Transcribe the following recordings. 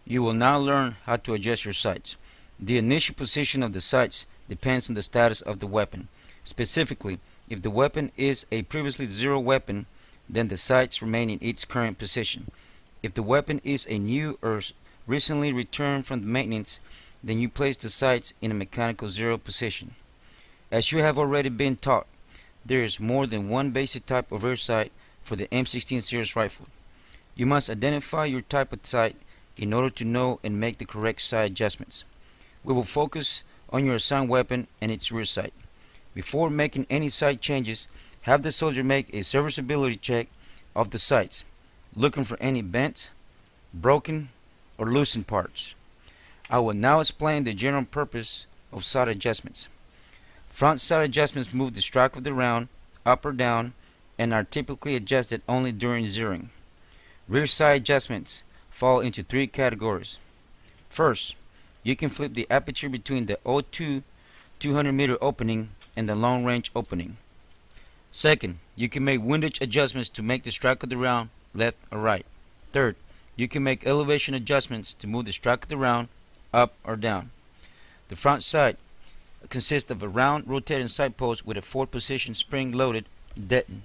You will now learn how to adjust your sights. The initial position of the sights depends on the status of the weapon. Specifically, if the weapon is a previously zero weapon, then the sights remain in its current position. If the weapon is a new or recently returned from maintenance, then you place the sights in a mechanical zero position. As you have already been taught, there is more than one basic type of rear sight for the M16 series rifle. You must identify your type of sight in order to know and make the correct sight adjustments. We will focus on your assigned weapon and its rear sight. Before making any sight changes, have the soldier make a serviceability check of the sights, looking for any bent, broken, or loosened parts. I will now explain the general purpose of sight adjustments. Front sight adjustments move the strike of the round up or down and are typically adjusted only during zeroing. Rear sight adjustments fall into three categories. First, you can flip the aperture between the O2 200-meter opening and the long range opening. Second, you can make windage adjustments to make the strike of the round left or right. Third, you can make elevation adjustments to move the strike of the round up or down. The front sight consists of a round rotating sight post with a 4-position spring-loaded deton.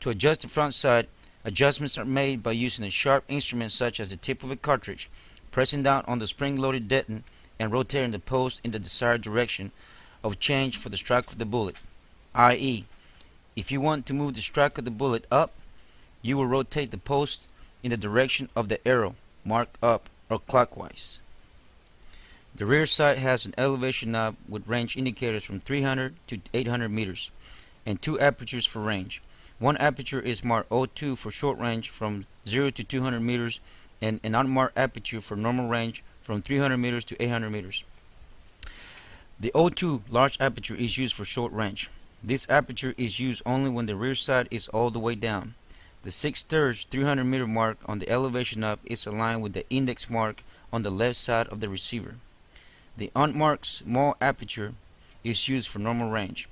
To adjust the front sight, adjustments are made by using a sharp instrument such as the tip of a cartridge, pressing down on the spring-loaded deton and rotating the post in the desired direction of change for the strike of the bullet. I.e., if you want to move the strike of the bullet up, you will rotate the post in the direction of the arrow, marked up or clockwise. The rear sight has an elevation knob with range indicators from 300 to 800 meters and 2 apertures for range. One aperture is marked O2 for short range from 0 to 200 meters and an unmarked aperture for normal range from 300 meters to 800 meters. The O2 large aperture is used for short range. This aperture is used only when the rear sight is all the way down. The 6/3 300 meter mark on the elevation knob is aligned with the index mark on the left side of the receiver. The unmarked small aperture is used for normal range.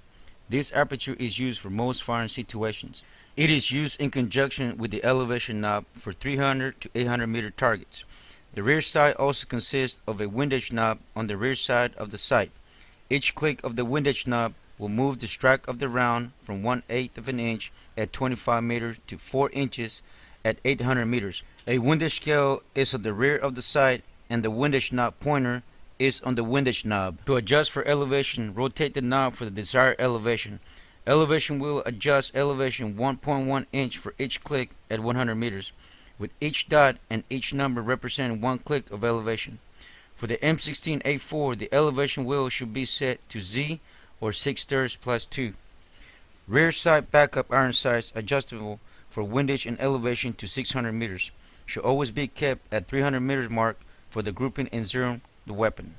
This aperture is used for most firing situations. It is used in conjunction with the elevation knob for 300 to 800 meter targets. The rear sight also consists of a windage knob on the rear side of the sight. Each click of the windage knob will move the strike of the round from 1/8 of an inch at 25 meters to 4 inches at 800 meters. A windage scale is at the rear of the sight and the windage knob pointer is on the windage knob. To adjust for elevation, rotate the knob for the desired elevation. Elevation will adjust elevation 1.1 inch for each click at 100 meters, with each dot and each number representing 1 click of elevation. For the M16 A4, the elevation wheel should be set to Z or 6/3 plus 2. Rear sight backup iron sights adjustable for windage and elevation to 600 meters should always be kept at 300 meters mark for the grouping and zeroing the weapon.